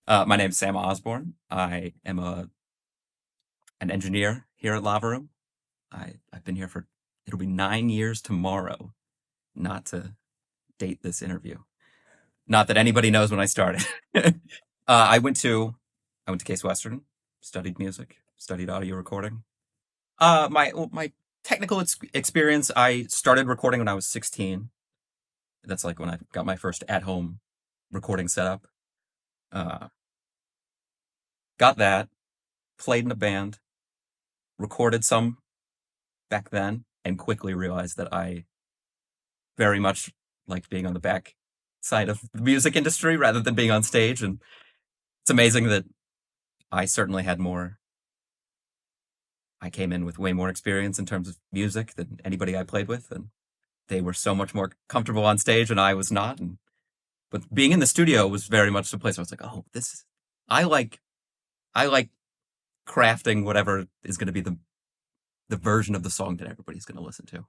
My name's Sam Osborn. I am an engineer here at Lava Room. I've been here for it'll be 9 years tomorrow. Not to date this interview. Not that anybody knows when I started. I went to Case Western, studied music, studied audio recording. My technical experience, I started recording when I was 16. That's like when I got my first at-home recording setup. Uh, got that, played in a band, recorded some back then, and quickly realized that I very much liked being on the back side of the music industry rather than being on stage. And it's amazing that I certainly had more. I came in with way more experience in terms of music than anybody I played with, and they were so much more comfortable on stage, and I was not. But being in the studio was very much the place where I was like, oh, I like, I like crafting whatever is going to be the version of the song that everybody's going to listen to.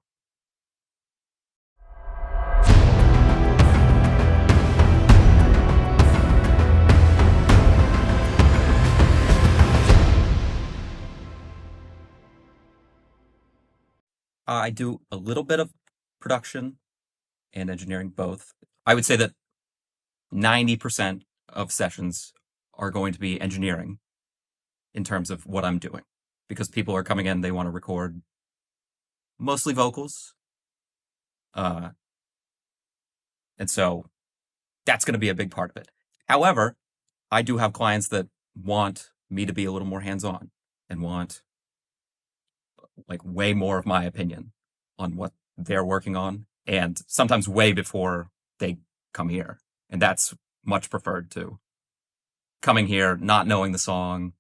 I do a little bit of production and engineering both. I would say that 90% of sessions are going to be engineering in terms of what I'm doing because people are coming in, they want to record mostly vocals. And so that's going to be a big part of it. However, I do have clients that want me to be a little more hands-on and want like way more of my opinion on what they're working on, and sometimes way before they come here. And that's much preferred to coming here, not knowing the song.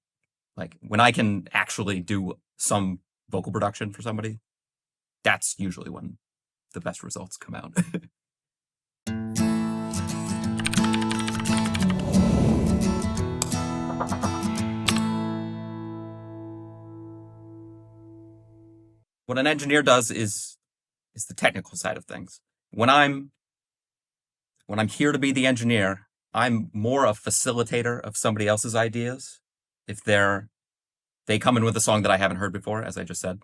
Like when I can actually do some vocal production for somebody, that's usually when the best results come out. What an engineer does is the technical side of things. When I'm here to be the engineer, I'm more a facilitator of somebody else's ideas. If they come in with a song that I haven't heard before, as I just said,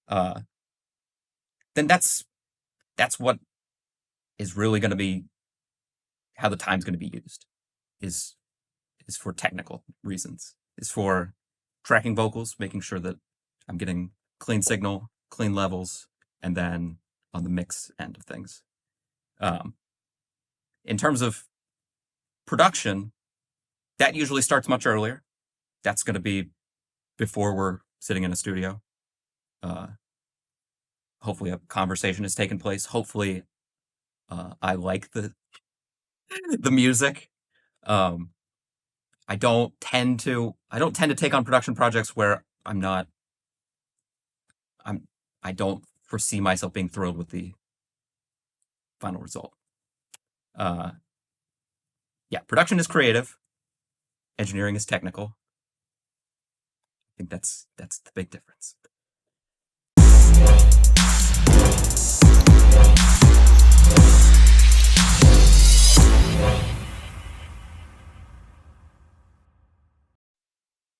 then that's what is really going to be how the time's going to be used. Is for technical reasons. Is for tracking vocals, making sure that I'm getting clean signal, clean levels, and then on the mix end of things. In terms of production, that usually starts much earlier. That's going to be before we're sitting in a studio. Hopefully a conversation has taken place. Hopefully I like the music. I don't tend to take on production projects where I don't foresee myself being thrilled with the final result. Yeah, production is creative. Engineering is technical. I think that's the big difference.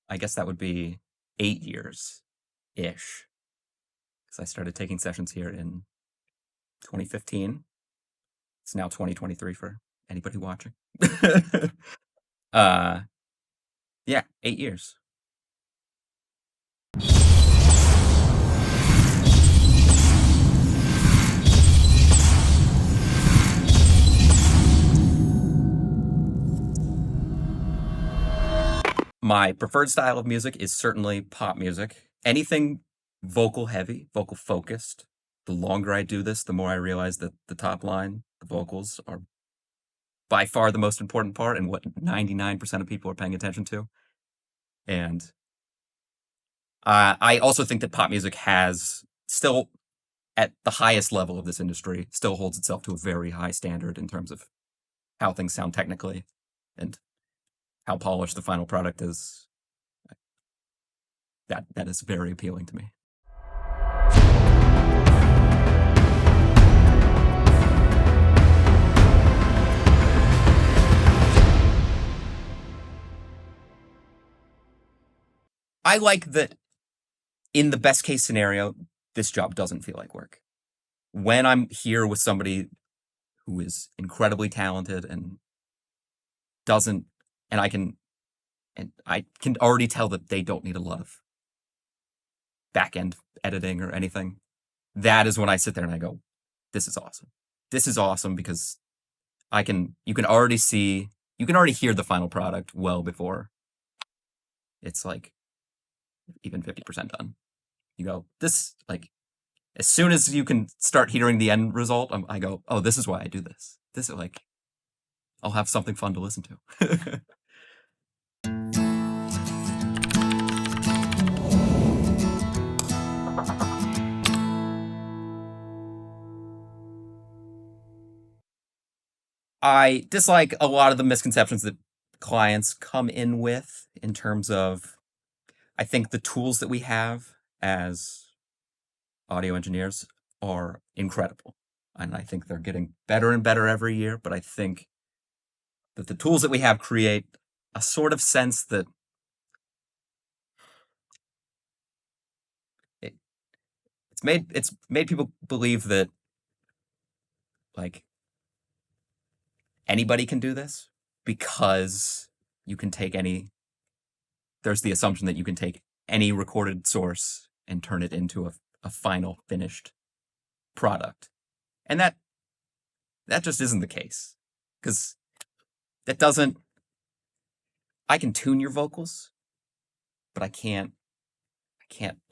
I guess that would be 8 years-ish. Because I started taking sessions here in 2015. It's now 2023 for anybody watching. Yeah, 8 years. My preferred style of music is certainly pop music. Anything vocal heavy, vocal focused. The longer I do this, the more I realize that the top line, the vocals, are by far the most important part and what 99% of people are paying attention to. And I also think that pop music has still, at the highest level of this industry, still holds itself to a very high standard in terms of how things sound technically and how polished the final product is. That is very appealing to me. I like that in the best case scenario, this job doesn't feel like work. When I'm here with somebody who is incredibly talented and doesn't, and I can already tell that they don't need a lot of back end editing or anything. That is when I sit there and I go, this is awesome. This is awesome because you can already see, you can already hear the final product well before it's like even 50% done. You go, this, like, as soon as you can start hearing the end result, I go, oh, this is why I do this. This is like, I'll have something fun to listen to. I dislike a lot of the misconceptions that clients come in with in terms of, I think the tools that we have as audio engineers are incredible. And I think they're getting better and better every year. But I think that the tools that we have create a sort of sense that it, it's made people believe that like anybody can do this because you can take there's the assumption that you can take any recorded source and turn it into a final finished product. And that just isn't the case. Because that doesn't, I can tune your vocals, but I can't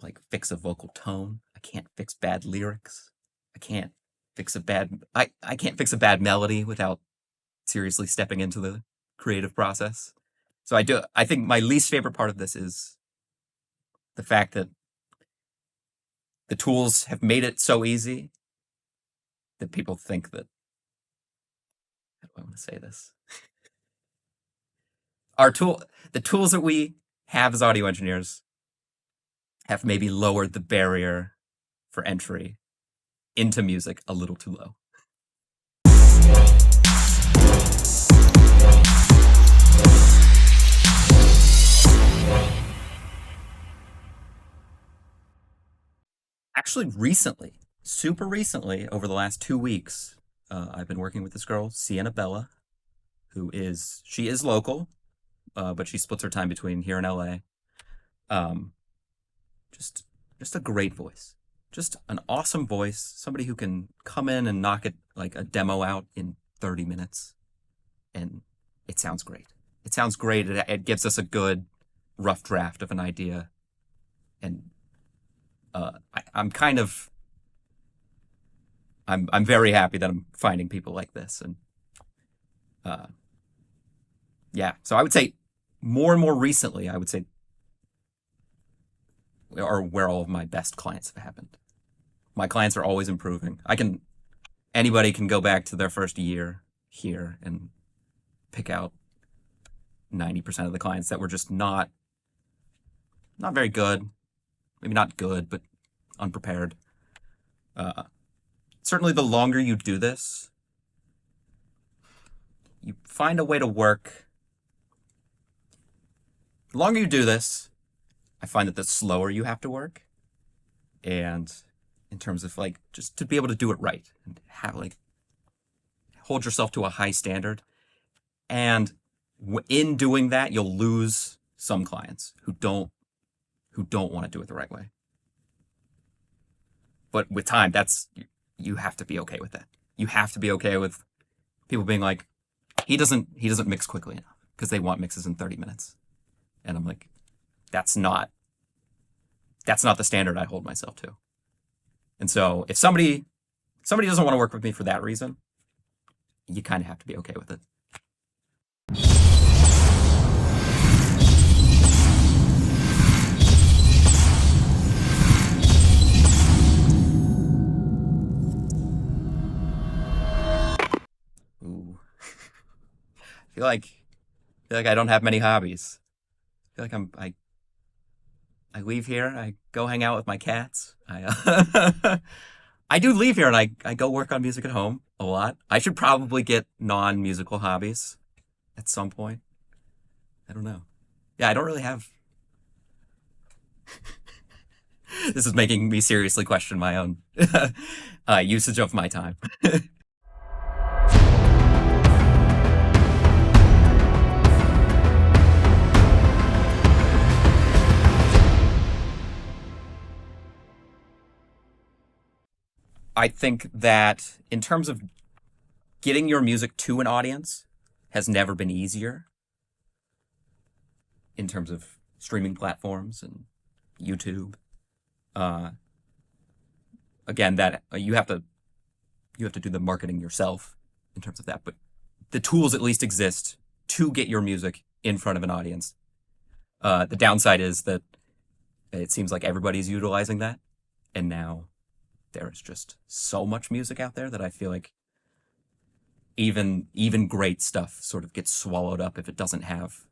like fix a vocal tone. I can't fix bad lyrics. I can't fix I can't fix a bad melody without seriously stepping into the creative process. So I think my least favorite part of this is the fact that the tools have made it so easy that people think that, how do I want to say this? The tools that we have as audio engineers have maybe lowered the barrier for entry into music a little too low. Actually, recently, super recently, over the last 2 weeks, I've been working with this girl, Sienna Bella, she is local, but she splits her time between here and LA. Um, just a great voice, just an awesome voice, somebody who can come in and knock it like a demo out in 30 minutes, and it sounds great. It sounds great. It gives us a good rough draft of an idea, and I'm kind of I'm very happy that I'm finding people like this, and yeah. So I would say more and more recently, I would say are where all of my best clients have happened. My clients are always improving. Anybody can go back to their first year here and pick out 90% of the clients that were just not very good. Maybe not good, but unprepared. Certainly the longer you do this, you find a way to work. The longer you do this, I find that the slower you have to work. And in terms of like, just to be able to do it right and have like, hold yourself to a high standard. And in doing that, you'll lose some clients who don't want to do it the right way. But with time, you have to be okay with that. You have to be okay with people being like, he doesn't mix quickly enough because they want mixes in 30 minutes. And I'm like, that's not the standard I hold myself to. And so if somebody doesn't want to work with me for that reason, you kind of have to be okay with it. Ooh. I feel like I don't have many hobbies. I feel like I leave here, I go hang out with my cats. I do leave here and I go work on music at home a lot. I should probably get non-musical hobbies at some point. I don't know. Yeah, I don't really have This is making me seriously question my own usage of my time. I think that in terms of getting your music to an audience has never been easier in terms of streaming platforms and YouTube. Uh, Again, that you have to do the marketing yourself in terms of that, but the tools at least exist to get your music in front of an audience. The downside is that it seems like everybody's utilizing that, and now there is just so much music out there that I feel like even great stuff sort of gets swallowed up if it doesn't have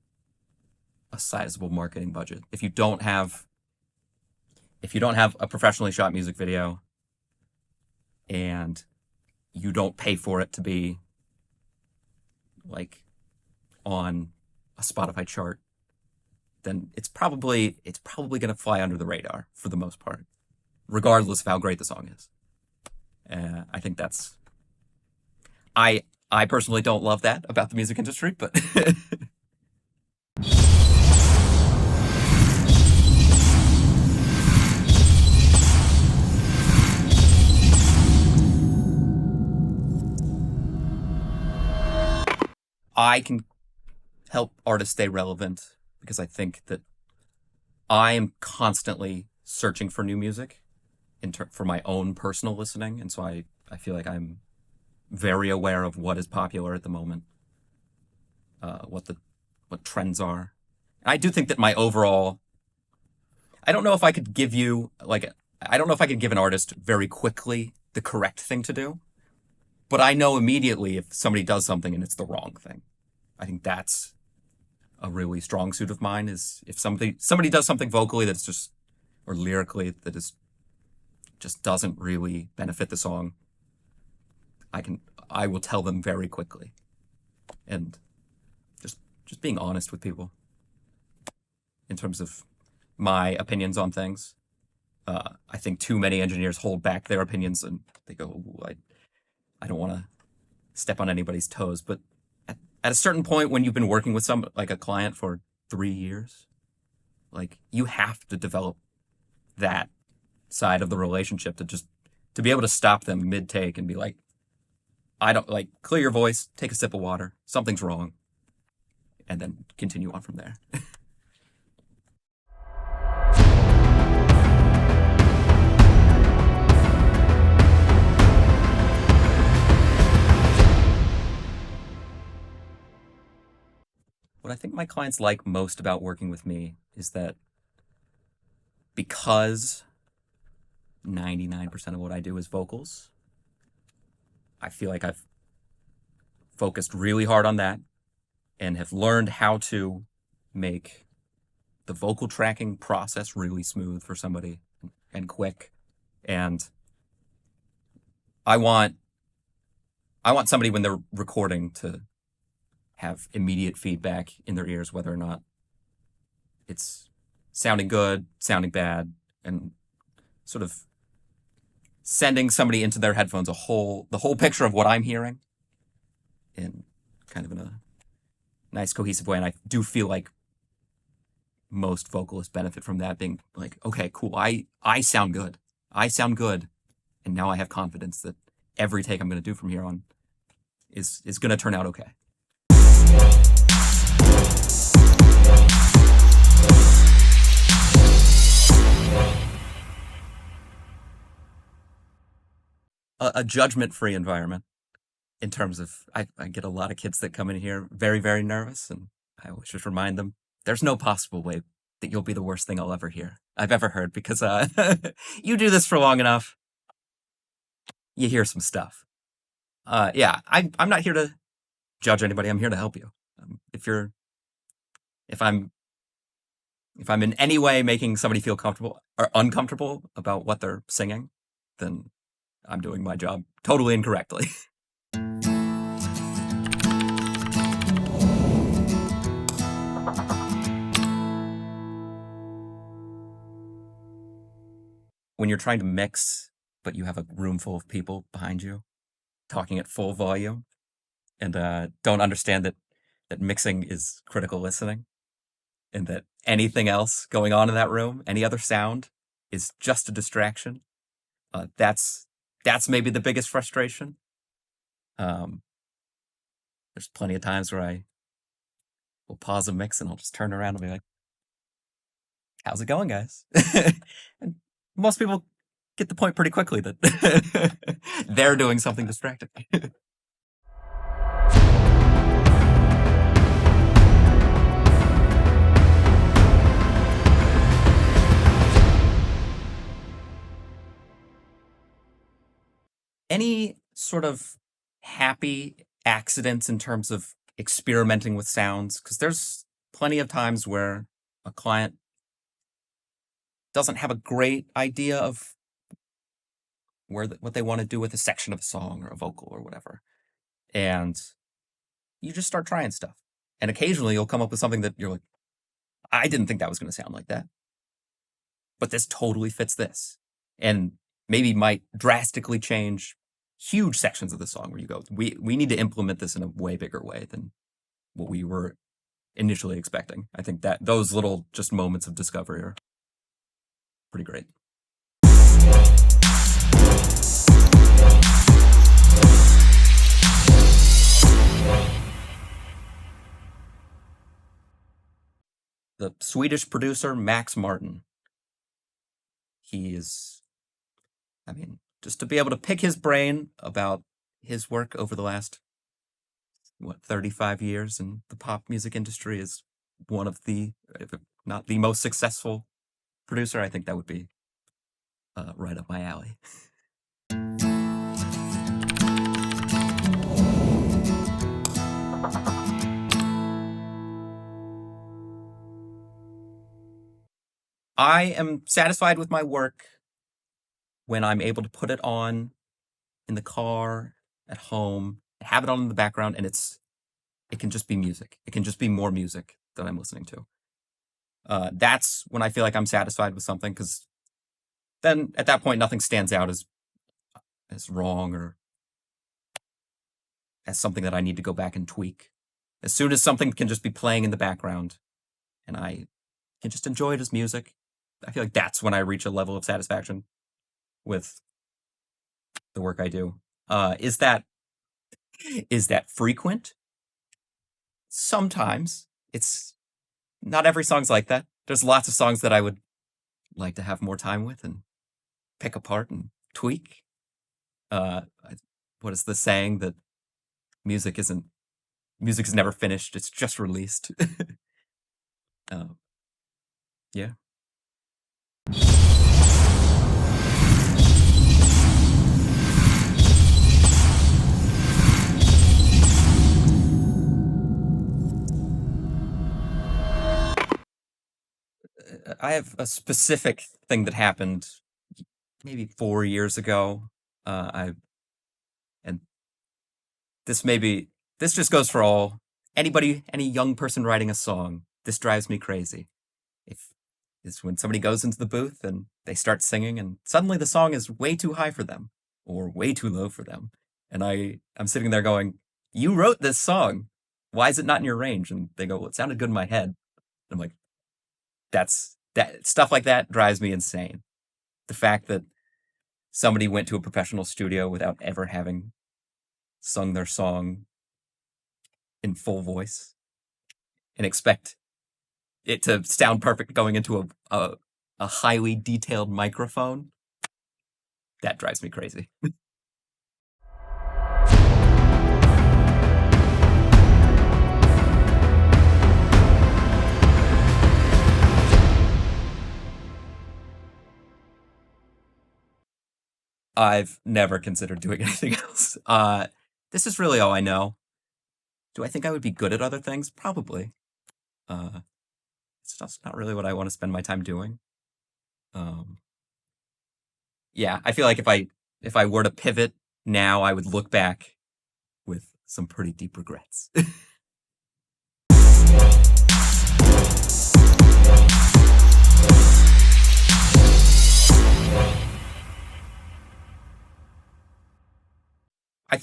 a sizable marketing budget. If you don't have a professionally shot music video and you don't pay for it to be like on a Spotify chart, then it's probably going to fly under the radar for the most part, regardless of how great the song is. I think that's I personally don't love that about the music industry, but I can help artists stay relevant because I think that I am constantly searching for new music for my own personal listening, and so I feel like I'm very aware of what is popular at the moment, what trends are. I do think that my overall, I don't know if I could give you like I don't know if I could give an artist very quickly the correct thing to do, but I know immediately if somebody does something and it's the wrong thing. I think that's a really strong suit of mine is if somebody does something vocally that's just or lyrically that is just doesn't really benefit the song, I will tell them very quickly. And just being honest with people in terms of my opinions on things. I think too many engineers hold back their opinions and they go, I don't want to step on anybody's toes. But at a certain point, when you've been working with like a client for 3 years, like you have to develop that side of the relationship to be able to stop them mid take and be like, I don't like clear your voice, take a sip of water, something's wrong, and then continue on from there. What I think my clients like most about working with me is that because 99% of what I do is vocals, I feel like I've focused really hard on that and have learned how to make the vocal tracking process really smooth for somebody and quick. And I want somebody when they're recording to have immediate feedback in their ears, whether or not it's sounding good, sounding bad, and sort of sending somebody into their headphones the whole picture of what I'm hearing in kind of in a nice cohesive way. And I do feel like most vocalists benefit from that being like, okay, cool. I sound good. I sound good. And now I have confidence that every take I'm going to do from here on is going to turn out okay. A judgment-free environment in terms of I get a lot of kids that come in here very, very nervous, and I always just remind them there's no possible way that you'll be the worst thing I've ever heard, because you do this for long enough, you hear some stuff. Yeah, I'm not here to judge anybody. I'm here to help you. If I'm in any way making somebody feel comfortable or uncomfortable about what they're singing, then I'm doing my job totally incorrectly. when you're trying to mix, but you have a room full of people behind you talking at full volume and don't understand that mixing is critical listening and that anything else going on in that room, any other sound, is just a distraction. That's maybe the biggest frustration. Um, there's plenty of times where I will pause a mix and I'll just turn around and be like, "How's it going, guys?" And most people get the point pretty quickly that they're doing something distracting. Any sort of happy accidents in terms of experimenting with sounds? Because there's plenty of times where a client doesn't have a great idea of what they want to do with a section of a song or a vocal or whatever. And you just start trying stuff. And occasionally you'll come up with something that you're like, I didn't think that was going to sound like that. But this totally fits this. And maybe might drastically change huge sections of the song where you go, we need to implement this in a way bigger way than what we were initially expecting. I think that those little just moments of discovery are pretty great. The Swedish producer Max Martin. He is, I mean, just to be able to pick his brain about his work over the last, 35 years in the pop music industry is one of the, if not the most successful producer. I think that would be right up my alley. I am satisfied with my work when I'm able to put it on in the car, at home, have it on in the background, and it can just be music. It can just be more music that I'm listening to. That's when I feel like I'm satisfied with something, because then at that point nothing stands out as wrong or as something that I need to go back and tweak. As soon as something can just be playing in the background and I can just enjoy it as music, I feel like that's when I reach a level of satisfaction with the work I do. Is that frequent? Sometimes. It's not every song's like that. There's lots of songs that I would like to have more time with and pick apart and tweak. What is the saying that music is never finished, it's just released. Yeah. I have a specific thing that happened maybe 4 years ago. And this just goes for any young person writing a song. This drives me crazy. It's when somebody goes into the booth and they start singing and suddenly the song is way too high for them or way too low for them. And I'm sitting there going, you wrote this song. Why is it not in your range? And they go, well, it sounded good in my head. And I'm like, that stuff like that drives me insane. The fact that somebody went to a professional studio without ever having sung their song in full voice and expect it to sound perfect going into a highly detailed microphone, that drives me crazy. I've never considered doing anything else. This is really all I know. Do I think I would be good at other things? Probably. It's just not really what I want to spend my time doing. Yeah, I feel like if I were to pivot now, I would look back with some pretty deep regrets.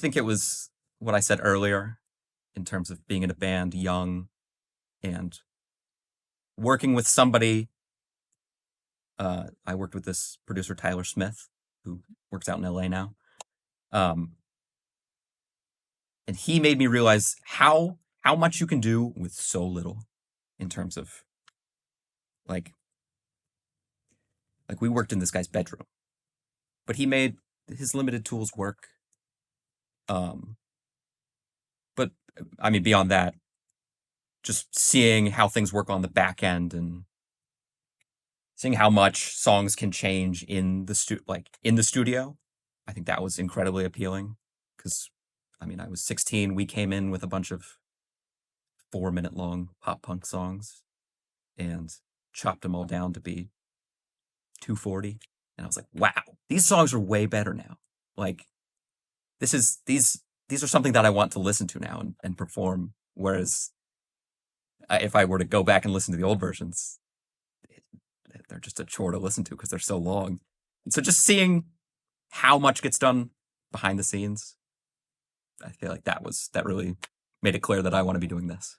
think it was what I said earlier in terms of being in a band young and working with somebody. I worked with this producer, Tyler Smith, who works out in LA now. Um, and he made me realize how much you can do with so little in terms of like we worked in this guy's bedroom, but he made his limited tools work. Um, but I mean, beyond that, just seeing how things work on the back end and seeing how much songs can change in in the studio, I think that was incredibly appealing. Because, I mean, I was 16. We came in with a bunch of 4-minute long pop punk songs and chopped them all down to be 240. And I was like, wow, these songs are way better now. Like, these are something that I want to listen to now and perform. Whereas if I were to go back and listen to the old versions, they're just a chore to listen to because they're so long. And so just seeing how much gets done behind the scenes, I feel like that really made it clear that I want to be doing this.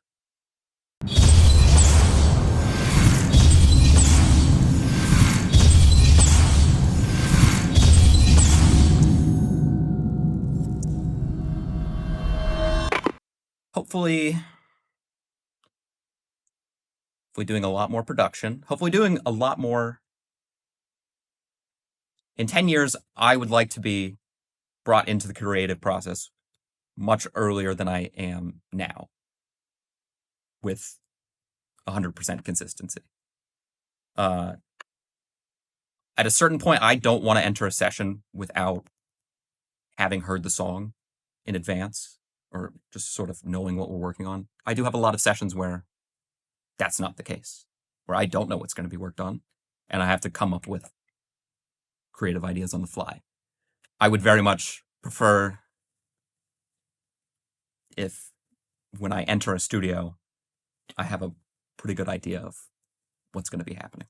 Hopefully doing a lot more production. Hopefully doing a lot more. In 10 years, I would like to be brought into the creative process much earlier than I am now with 100% consistency. At a certain point, I don't want to enter a session without having heard the song in advance or just sort of knowing what we're working on. I do have a lot of sessions where that's not the case, where I don't know what's going to be worked on, and I have to come up with creative ideas on the fly. I would very much prefer if, when I enter a studio, I have a pretty good idea of what's going to be happening.